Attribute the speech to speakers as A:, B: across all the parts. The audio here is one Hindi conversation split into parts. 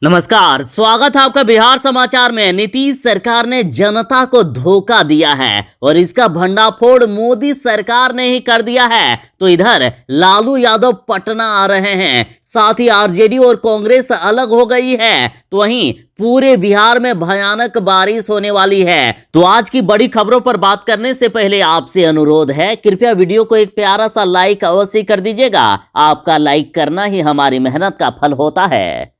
A: नमस्कार, स्वागत है आपका बिहार समाचार में। नीतीश सरकार ने जनता को धोखा दिया है और इसका भंडाफोड़ मोदी सरकार ने ही कर दिया है। तो इधर लालू यादव पटना आ रहे हैं, साथ ही आरजेडी और कांग्रेस अलग हो गई है, तो वहीं पूरे बिहार में भयानक बारिश होने वाली है। तो आज की बड़ी खबरों पर बात करने से पहले आपसे अनुरोध है, कृपया वीडियो को एक प्यारा सा लाइक अवश्य कर दीजिएगा। आपका लाइक करना ही हमारी मेहनत का फल होता है।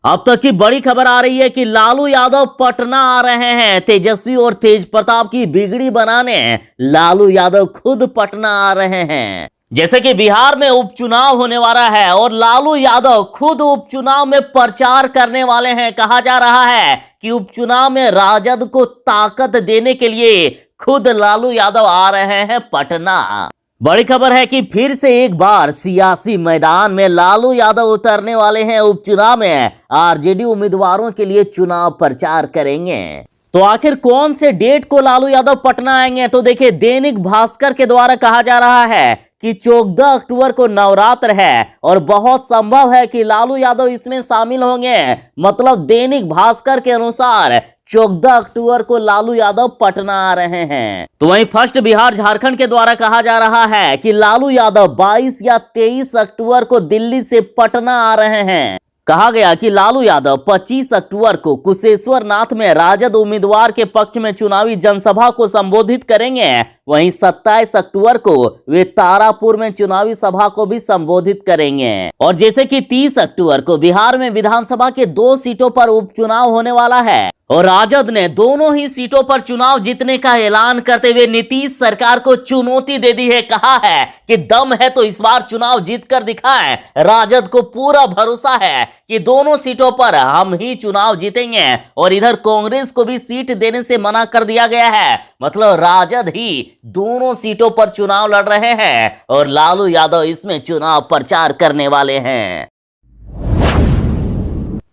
A: अब तक की बड़ी खबर आ रही है कि लालू यादव पटना आ रहे हैं। तेजस्वी और तेज प्रताप की बिगड़ी बनाने लालू यादव खुद पटना आ रहे हैं। जैसे कि बिहार में उपचुनाव होने वाला है और लालू यादव खुद उपचुनाव में प्रचार करने वाले हैं। कहा जा रहा है कि उपचुनाव में राजद को ताकत देने के लिए खुद लालू यादव आ रहे हैं पटना। बड़ी खबर है कि फिर से एक बार सियासी मैदान में लालू यादव उतरने वाले हैं। उपचुनाव में आरजेडी उम्मीदवारों के लिए चुनाव प्रचार करेंगे। तो आखिर कौन से डेट को लालू यादव पटना आएंगे? तो देखिए, दैनिक भास्कर के द्वारा कहा जा रहा है कि 14 अक्टूबर को नवरात्र है और बहुत संभव है कि लालू यादव इसमें शामिल होंगे। मतलब दैनिक भास्कर के अनुसार 14 अक्टूबर को लालू यादव पटना आ रहे हैं। तो वहीं फर्स्ट बिहार झारखंड के द्वारा कहा जा रहा है कि लालू यादव 22 या 23 अक्टूबर को दिल्ली से पटना आ रहे हैं। कहा गया कि लालू यादव 25 अक्टूबर को कुशेश्वर नाथ में राजद उम्मीदवार के पक्ष में चुनावी जनसभा को संबोधित करेंगे। वहीं 27 अक्टूबर को वे तारापुर में चुनावी सभा को भी संबोधित करेंगे। और जैसे कि 30 अक्टूबर को बिहार में विधानसभा के 2 सीटों पर उपचुनाव होने वाला है और राजद ने दोनों ही सीटों पर चुनाव जीतने का ऐलान करते हुए नीतीश सरकार को चुनौती दे दी है। कहा है कि दम है तो इस बार चुनाव जीत कर दिखाएं। राजद को पूरा भरोसा है कि दोनों सीटों पर हम ही चुनाव जीतेंगे। और इधर कांग्रेस को भी सीट देने से मना कर दिया गया है। मतलब राजद ही दोनों सीटों पर चुनाव लड़ रहे हैं और लालू यादव इसमें चुनाव प्रचार करने वाले हैं।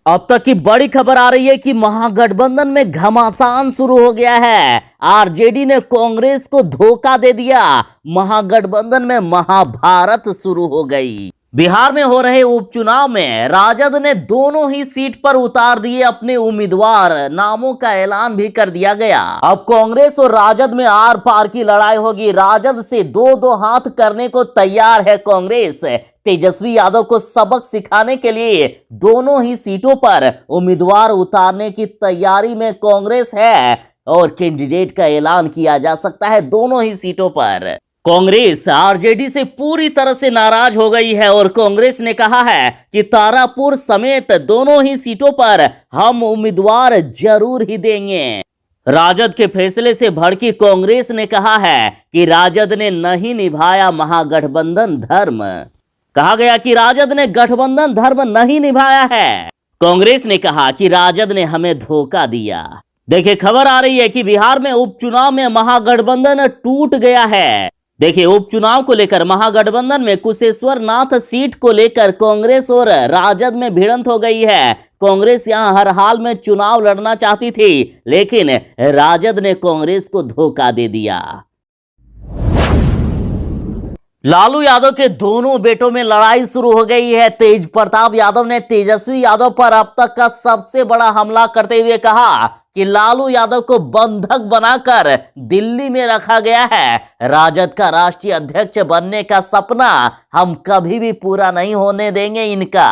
A: अब तक की बड़ी खबर आ रही है कि महागठबंधन में घमासान शुरू हो गया है। आरजेडी ने कांग्रेस को धोखा दे दिया। महागठबंधन में महाभारत शुरू हो गई। बिहार में हो रहे उपचुनाव में राजद ने दोनों ही सीट पर उतार दिए अपने उम्मीदवार। नामों का ऐलान भी कर दिया गया। अब कांग्रेस और राजद में आर पार की लड़ाई होगी। राजद से दो हाथ करने को तैयार है कांग्रेस। तेजस्वी यादव को सबक सिखाने के लिए दोनों ही सीटों पर उम्मीदवार उतारने की तैयारी में कांग्रेस है और कैंडिडेट का ऐलान किया जा सकता है दोनों ही सीटों पर। कांग्रेस आरजेडी से पूरी तरह से नाराज हो गई है और कांग्रेस ने कहा है कि तारापुर समेत दोनों ही सीटों पर हम उम्मीदवार जरूर ही देंगे। राजद के फैसले से भड़की कांग्रेस ने कहा है कि राजद ने नहीं निभाया महागठबंधन धर्म। कहा गया कि राजद ने गठबंधन धर्म नहीं निभाया है। कांग्रेस ने कहा कि राजद ने हमें धोखा दिया। देखिए, खबर आ रही है कि बिहार में उपचुनाव में महागठबंधन टूट गया है। देखिए, उपचुनाव को लेकर महागठबंधन में कुशेश्वर नाथ सीट को लेकर कांग्रेस और राजद में भिड़ंत हो गई है। कांग्रेस यहां हर हाल में चुनाव लड़ना चाहती थी, लेकिन राजद ने कांग्रेस को धोखा दे दिया। लालू यादव के दोनों बेटों में लड़ाई शुरू हो गई है। तेज प्रताप यादव ने तेजस्वी यादव पर अब तक का सबसे बड़ा हमला करते हुए कहा कि लालू यादव को बंधक बनाकर दिल्ली में रखा गया है। राजद का राष्ट्रीय अध्यक्ष बनने का सपना हम कभी भी पूरा नहीं होने देंगे इनका।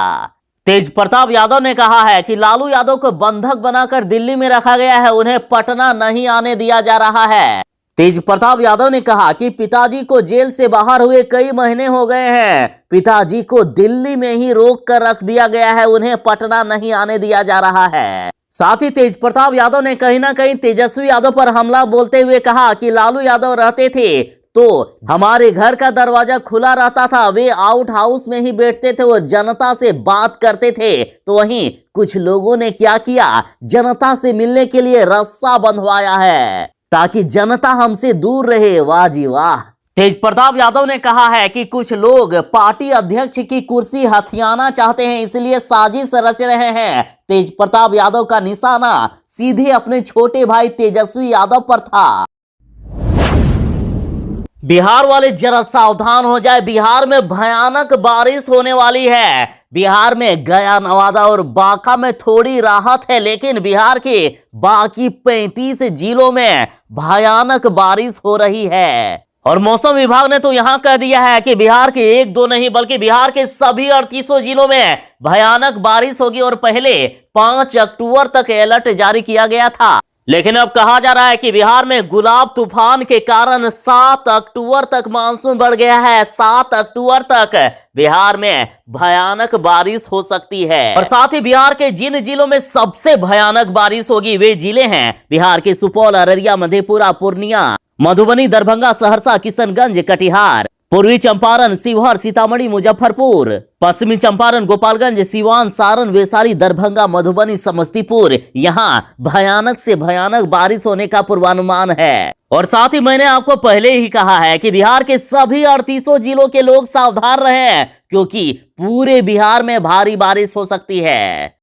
A: तेज प्रताप यादव ने कहा है कि लालू यादव को बंधक बनाकर दिल्ली में रखा गया है, उन्हें पटना नहीं आने दिया जा रहा है। तेज प्रताप यादव ने कहा कि पिताजी को जेल से बाहर हुए कई महीने हो गए हैं। पिताजी को दिल्ली में ही रोक कर रख दिया गया है, उन्हें पटना नहीं आने दिया जा रहा है। साथ ही तेज प्रताप यादव ने कहीं ना कहीं तेजस्वी यादव पर हमला बोलते हुए कहा कि लालू यादव रहते थे तो हमारे घर का दरवाजा खुला रहता था, वे आउट हाउस में ही बैठते थे और जनता से बात करते थे। तो वहीं कुछ लोगों ने क्या किया, जनता से मिलने के लिए रस्सा बंधवाया है ताकि जनता हमसे दूर रहे। वाह जी वाह। तेज प्रताप यादव ने कहा है कि कुछ लोग पार्टी अध्यक्ष की कुर्सी हथियाना चाहते हैं, इसलिए साजिश रच रहे हैं। तेज प्रताप यादव का निशाना सीधे अपने छोटे भाई तेजस्वी यादव पर था। बिहार वाले जरा सावधान हो जाए, बिहार में भयानक बारिश होने वाली है। बिहार में गया, नवादा और बांका में थोड़ी राहत है, लेकिन बिहार के बाकी 35 जिलों में भयानक बारिश हो रही है। और मौसम विभाग ने तो यहां कह दिया है कि बिहार के एक दो नहीं बल्कि बिहार के सभी 38 जिलों में भयानक बारिश होगी और पहले 5 अक्टूबर तक अलर्ट जारी किया गया था। लेकिन अब कहा जा रहा है कि बिहार में गुलाब तूफान के कारण 7 अक्टूबर तक मानसून बढ़ गया है। 7 अक्टूबर तक बिहार में भयानक बारिश हो सकती है। और साथ ही बिहार के जिन जिलों में सबसे भयानक बारिश होगी वे जिले हैं बिहार के सुपौल, अररिया, मधेपुरा, पूर्णिया, मधुबनी, दरभंगा, सहरसा, किशनगंज, कटिहार, पूर्वी चंपारण, शिवहर, सीतामढ़ी, मुजफ्फरपुर, पश्चिमी चंपारण, गोपालगंज, सीवान, सारण, वैशाली, दरभंगा, मधुबनी, समस्तीपुर। यहां भयानक से भयानक बारिश होने का पूर्वानुमान है। और साथ ही मैंने आपको पहले ही कहा है कि बिहार के सभी 38 जिलों के लोग सावधान रहें, क्योंकि पूरे बिहार में भारी बारिश हो सकती है।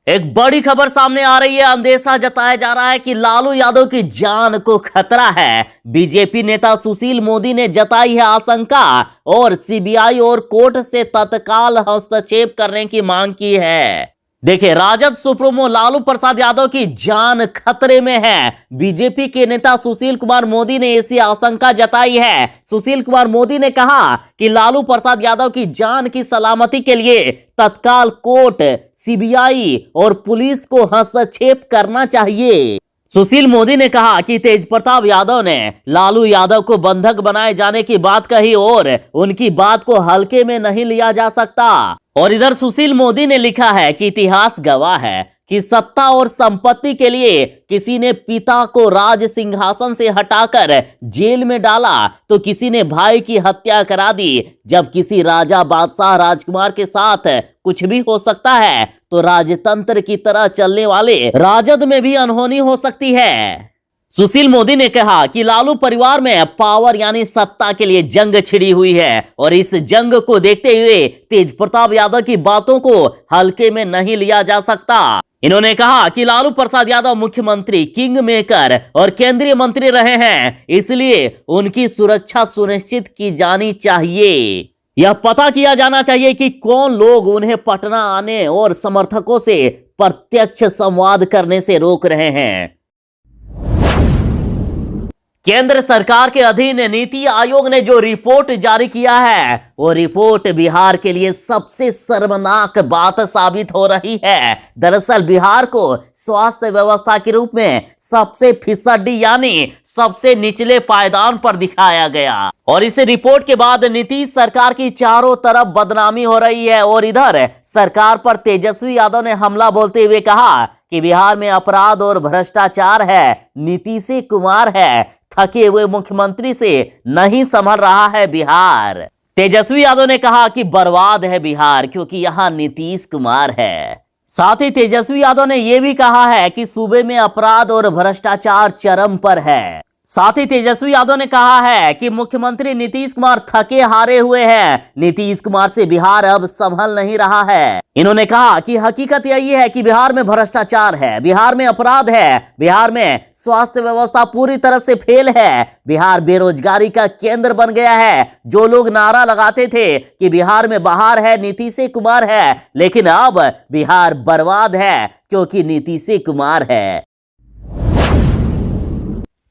A: एक बड़ी खबर सामने आ रही है। अंदेशा जताया जा रहा है कि लालू यादव की जान को खतरा है। बीजेपी नेता सुशील मोदी ने जताई है आशंका और सीबीआई और कोर्ट से तत्काल हस्तक्षेप करने की मांग की है। देखिए, राजद सुप्रीमो लालू प्रसाद यादव की जान खतरे में है। बीजेपी के नेता सुशील कुमार मोदी ने ऐसी आशंका जताई है। सुशील कुमार मोदी ने कहा कि लालू प्रसाद यादव की जान की सलामती के लिए तत्काल कोर्ट, सीबीआई और पुलिस को हस्तक्षेप करना चाहिए। सुशील मोदी ने कहा कि तेज प्रताप यादव ने लालू यादव को बंधक बनाए जाने की बात कही और उनकी बात को हल्के में नहीं लिया जा सकता। और इधर सुशील मोदी ने लिखा है कि इतिहास गवाह है कि सत्ता और संपत्ति के लिए किसी ने पिता को राज सिंहासन से हटाकर जेल में डाला तो किसी ने भाई की हत्या करा दी। जब किसी राजा, बादशाह, राजकुमार के साथ कुछ भी हो सकता है तो राजतंत्र की तरह चलने वाले राजद में भी अनहोनी हो सकती है। सुशील मोदी ने कहा कि लालू परिवार में पावर यानी सत्ता के लिए जंग छिड़ी हुई है और इस जंग को देखते हुए तेज प्रताप यादव की बातों को हल्के में नहीं लिया जा सकता। इन्होंने कहा कि लालू प्रसाद यादव मुख्यमंत्री, किंग मेकर और केंद्रीय मंत्री रहे हैं, इसलिए उनकी सुरक्षा सुनिश्चित की जानी चाहिए। यह पता किया जाना चाहिए कि कौन लोग उन्हें पटना आने और समर्थकों से प्रत्यक्ष संवाद करने से रोक रहे हैं। केंद्र सरकार के अधीन नीति आयोग ने जो रिपोर्ट जारी किया है वो रिपोर्ट बिहार के लिए सबसे शर्मनाक बात साबित हो रही है। दरअसल बिहार को स्वास्थ्य व्यवस्था के रूप में सबसे फिसड्डी यानी सबसे निचले पायदान पर दिखाया गया। और इस रिपोर्ट के बाद नीतीश सरकार की चारों तरफ बदनामी हो रही है। और इधर सरकार पर तेजस्वी यादव ने हमला बोलते हुए कहा कि बिहार में अपराध और भ्रष्टाचार है, नीतीश कुमार है, थके हुए मुख्यमंत्री से नहीं संभल रहा है बिहार। तेजस्वी यादव ने कहा कि बर्बाद है बिहार क्योंकि यहां नीतीश कुमार है। साथ ही तेजस्वी यादव ने यह भी कहा है कि सूबे में अपराध और भ्रष्टाचार चरम पर है। साथ ही तेजस्वी यादव ने कहा है कि मुख्यमंत्री नीतीश कुमार थके हारे हुए हैं, नीतीश कुमार से बिहार अब संभल नहीं रहा है। इन्होंने कहा कि हकीकत यही है कि बिहार में भ्रष्टाचार है, बिहार में अपराध है, बिहार में स्वास्थ्य व्यवस्था पूरी तरह से फेल है, बिहार बेरोजगारी का केंद्र बन गया है। जो लोग नारा लगाते थे कि बिहार में बहार है, नीतीश कुमार है, लेकिन अब बिहार बर्बाद है क्योंकि नीतीश कुमार है।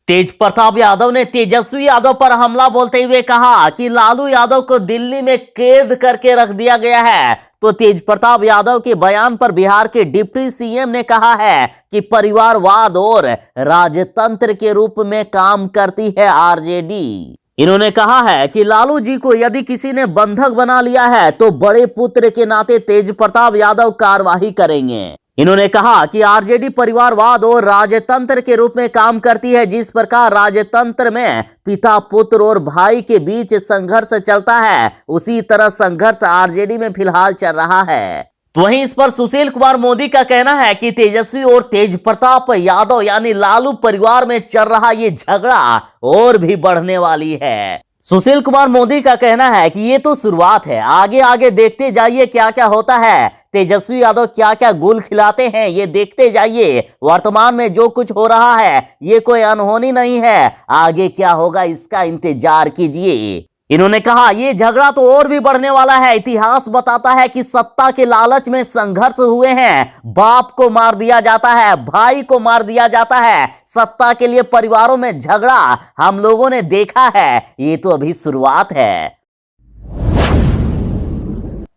A: तेज प्रताप यादव ने तेजस्वी यादव पर हमला बोलते हुए कहा कि लालू यादव को दिल्ली में कैद करके रख दिया गया है। तो तेज प्रताप यादव के बयान पर बिहार के डिप्टी सीएम ने कहा है कि परिवारवाद और राजतंत्र के रूप में काम करती है आरजेडी। इन्होंने कहा है कि लालू जी को यदि किसी ने बंधक बना लिया है तो बड़े पुत्र के नाते तेज प्रताप यादव कार्रवाई करेंगे। इन्होंने कहा कि आरजेडी परिवारवाद और राजतंत्र के रूप में काम करती है। जिस प्रकार राजतंत्र में पिता, पुत्र और भाई के बीच संघर्ष चलता है उसी तरह संघर्ष आरजेडी में फिलहाल चल रहा है। तो वहीं इस पर सुशील कुमार मोदी का कहना है कि तेजस्वी और तेज प्रताप यादव यानी लालू परिवार में चल रहा ये झगड़ा और भी बढ़ने वाली है। सुशील कुमार मोदी का कहना है कि ये तो शुरुआत है, आगे आगे देखते जाइए क्या क्या होता है, तेजस्वी यादव क्या क्या गुल खिलाते हैं ये देखते जाइए। वर्तमान में जो कुछ हो रहा है ये कोई अनहोनी नहीं है, आगे क्या होगा इसका इंतजार कीजिए। इन्होंने कहा ये झगड़ा तो और भी बढ़ने वाला है। इतिहास बताता है कि सत्ता के लालच में संघर्ष हुए हैं, बाप को मार दिया जाता है, भाई को मार दिया जाता है, सत्ता के लिए परिवारों में झगड़ा हम लोगों ने देखा है। ये तो अभी शुरुआत है।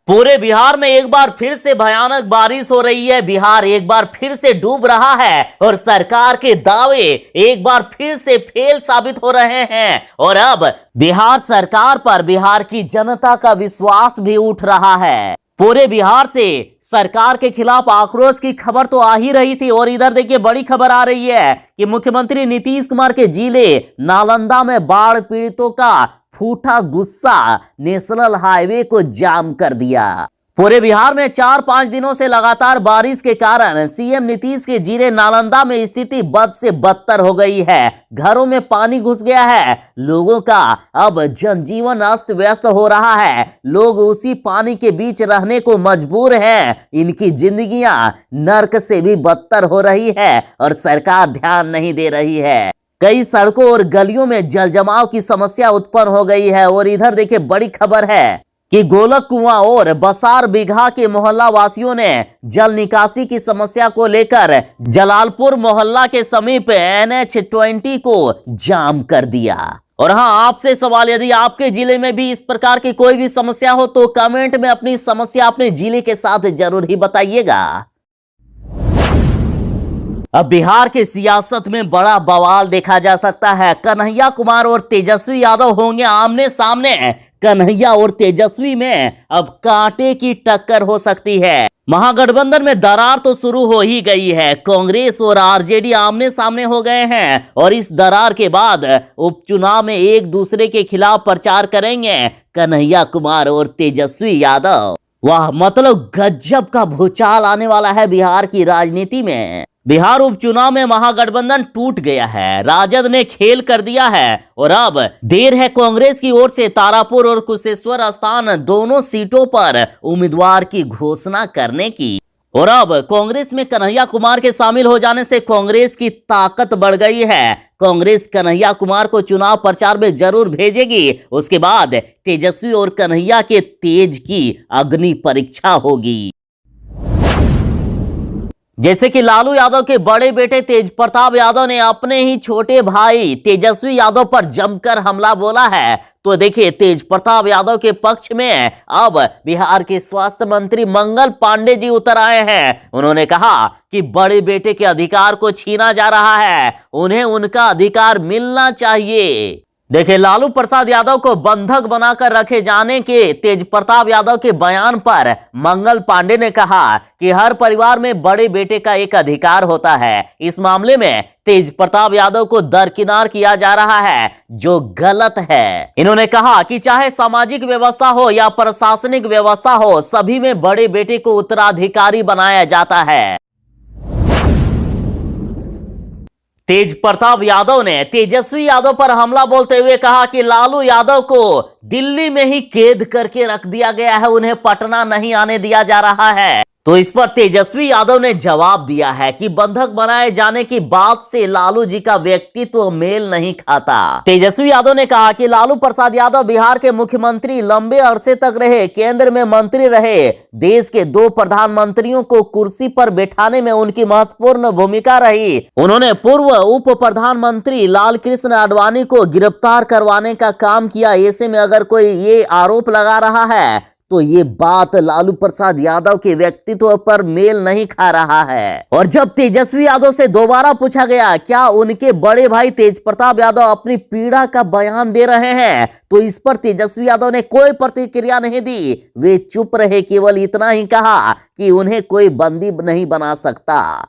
A: पूरे बिहार में एक बार फिर से भयानक बारिश हो रही है। बिहार एक बार फिर से डूब रहा है और सरकार के दावे एक बार फिर से फेल साबित हो रहे हैं। और अब बिहार सरकार पर बिहार की जनता का विश्वास भी उठ रहा है। पूरे बिहार से सरकार के खिलाफ आक्रोश की खबर तो आ ही रही थी और इधर देखिए बड़ी खबर आ रही है कि मुख्यमंत्री नीतीश कुमार के जिले नालंदा में बाढ़ पीड़ितों का फूटा गुस्सा नेशनल हाईवे को जाम कर दिया। पूरे बिहार में 4-5 दिनों से लगातार बारिश के कारण सीएम नीतीश के जिले नालंदा में स्थिति बद से बदतर हो गई है। घरों में पानी घुस गया है, लोगों का अब जनजीवन अस्त व्यस्त हो रहा है। लोग उसी पानी के बीच रहने को मजबूर हैं। इनकी जिंदगियां नर्क से भी बदतर हो रही है और सरकार ध्यान नहीं दे रही है। कई सड़कों और गलियों में जलजमाव की समस्या उत्पन्न हो गई है। और इधर देखिए बड़ी खबर है कि गोलक कुआं और बसार बिघा के मोहल्ला वासियों ने जल निकासी की समस्या को लेकर जलालपुर मोहल्ला के समीप NH-20 को जाम कर दिया। और हाँ, आपसे सवाल, यदि आपके जिले में भी इस प्रकार की कोई भी समस्या हो तो कमेंट में अपनी समस्या अपने जिले के साथ जरूर ही बताइएगा। अब बिहार की सियासत में बड़ा बवाल देखा जा सकता है। कन्हैया कुमार और तेजस्वी यादव होंगे आमने सामने। कन्हैया और तेजस्वी में अब कांटे की टक्कर हो सकती है। महागठबंधन में दरार तो शुरू हो ही गई है। कांग्रेस और आरजेडी आमने सामने हो गए हैं और इस दरार के बाद उपचुनाव में एक दूसरे के खिलाफ प्रचार करेंगे कन्हैया कुमार और तेजस्वी यादव। वाह, मतलब गजब का भूचाल आने वाला है बिहार की राजनीति में। बिहार उपचुनाव में महागठबंधन टूट गया है, राजद ने खेल कर दिया है और अब देर है कांग्रेस की ओर से तारापुर और कुशेश्वर स्थान दोनों सीटों पर उम्मीदवार की घोषणा करने की। और अब कांग्रेस में कन्हैया कुमार के शामिल हो जाने से कांग्रेस की ताकत बढ़ गई है। कांग्रेस कन्हैया कुमार को चुनाव प्रचार में जरूर भेजेगी। उसके बाद तेजस्वी और कन्हैया के तेज की अग्नि परीक्षा होगी। जैसे कि लालू यादव के बड़े बेटे तेज प्रताप यादव ने अपने ही छोटे भाई तेजस्वी यादव पर जमकर हमला बोला है, तो देखिए तेज प्रताप यादव के पक्ष में अब बिहार के स्वास्थ्य मंत्री मंगल पांडे जी उतर आए हैं। उन्होंने कहा कि बड़े बेटे के अधिकार को छीना जा रहा है, उन्हें उनका अधिकार मिलना चाहिए। देखिए, लालू प्रसाद यादव को बंधक बनाकर रखे जाने के तेज प्रताप यादव के बयान पर मंगल पांडे ने कहा कि हर परिवार में बड़े बेटे का एक अधिकार होता है। इस मामले में तेज प्रताप यादव को दरकिनार किया जा रहा है, जो गलत है। इन्होंने कहा कि चाहे सामाजिक व्यवस्था हो या प्रशासनिक व्यवस्था हो, सभी में बड़े बेटे को उत्तराधिकारी बनाया जाता है। तेज प्रताप यादव ने तेजस्वी यादव पर हमला बोलते हुए कहा कि लालू यादव को दिल्ली में ही कैद करके रख दिया गया है, उन्हें पटना नहीं आने दिया जा रहा है। तो इस पर तेजस्वी यादव ने जवाब दिया है कि बंधक बनाए जाने की बात से लालू जी का व्यक्तित्व मेल नहीं खाता। तेजस्वी यादव ने कहा कि लालू प्रसाद यादव बिहार के मुख्यमंत्री लंबे अरसे तक रहे, केंद्र में मंत्री रहे, देश के 2 प्रधानमंत्रियों को कुर्सी पर बैठाने में उनकी महत्वपूर्ण भूमिका रही। उन्होंने पूर्व उप प्रधानमंत्री लाल कृष्ण आडवाणी को गिरफ्तार करवाने का काम किया। ऐसे में अगर कोई ये आरोप लगा रहा है तो ये बात लालू प्रसाद यादव के व्यक्तित्व पर मेल नहीं खा रहा है। और जब तेजस्वी यादव से दोबारा पूछा गया क्या उनके बड़े भाई तेज प्रताप यादव अपनी पीड़ा का बयान दे रहे हैं, तो इस पर तेजस्वी यादव ने कोई प्रतिक्रिया नहीं दी। वे चुप रहे, केवल इतना ही कहा कि उन्हें कोई बंदी नहीं बना सकता।